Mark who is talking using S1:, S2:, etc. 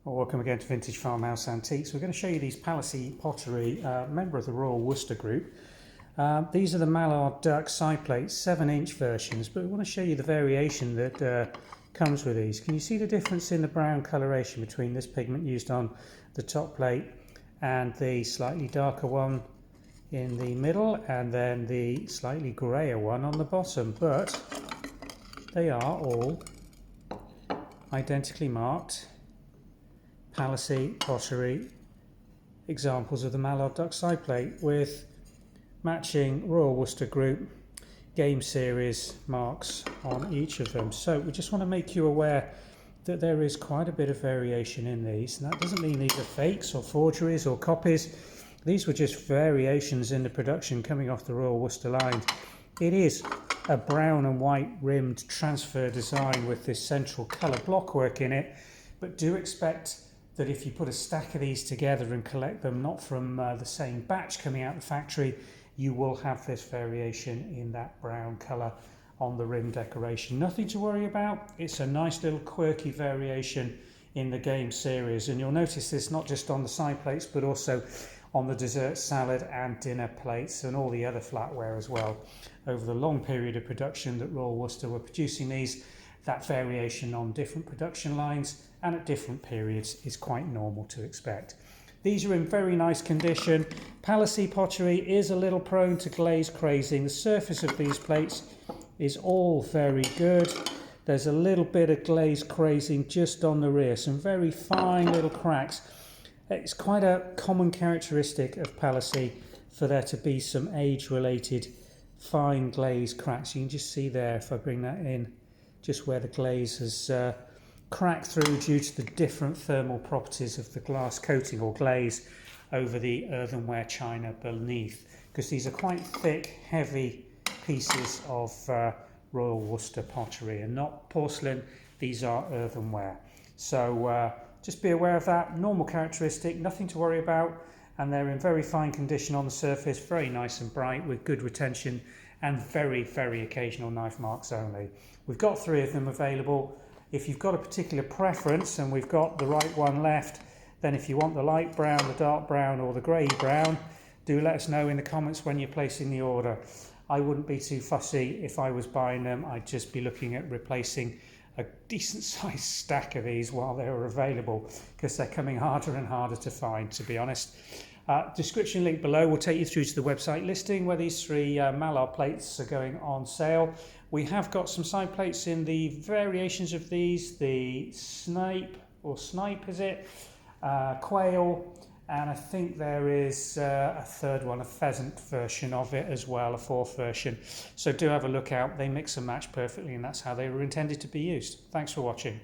S1: Well, welcome again to Vintage Farmhouse Antiques. We're going to show you these Palissy pottery, member of the Royal Worcester group. These are the Mallard duck side plates, 7-inch versions, but we want to show you the variation that comes with these. Can you see the difference in the brown coloration between this pigment used on the top plate and the slightly darker one in the middle, and then the slightly grayer one on the bottom? But they are all identically marked Palissy pottery examples of the Mallard duck side plate with matching Royal Worcester group game series marks on each of them. So we just want to make you aware that there is quite a bit of variation in these, and that doesn't mean these are fakes or forgeries or copies. These were just variations in the production coming off the Royal Worcester line. It is a brown and white rimmed transfer design with this central colour blockwork in it, but do expect that if you put a stack of these together and collect them not from the same batch coming out of the factory, you will have this variation in that brown colour on the rim decoration. Nothing to worry about. It's a nice little quirky variation in the game series, and you'll notice this not just on the side plates but also on the dessert salad and dinner plates and all the other flatware as well. Over the long period of production that Royal Worcester were producing these, that variation on different production lines and at different periods is quite normal to expect. These are in very nice condition. Palissy pottery is a little prone to glaze crazing. The surface of these plates is all very good. There's a little bit of glaze crazing just on the rear, some very fine little cracks. It's quite a common characteristic of Palissy for there to be some age-related fine glaze cracks. You can just see there, if I bring that in, just where the glaze has cracked through due to the different thermal properties of the glass coating or glaze over the earthenware china beneath, because these are quite thick, heavy pieces of Royal Worcester pottery and not porcelain. These are earthenware. So just be aware of that. Normal characteristic, nothing to worry about, and they're in very fine condition on the surface, very nice and bright with good retention and very, very occasional knife marks only. We've got 3 of them available. If you've got a particular preference and we've got the right one left, then if you want the light brown, the dark brown or the grey brown, do let us know in the comments when you're placing the order. I wouldn't be too fussy if I was buying them. I'd just be looking at replacing a decent sized stack of these while they were available, because they're coming harder and harder to find, to be honest. Description link below will take you through to the website listing where these 3 Mallard plates are going on sale. We have got some side plates in the variations of these, the snipe is it, quail, and I think there is a third one, a pheasant version of it as well, a 4th version. So do have a look out. They mix and match perfectly, and that's how they were intended to be used. Thanks for watching.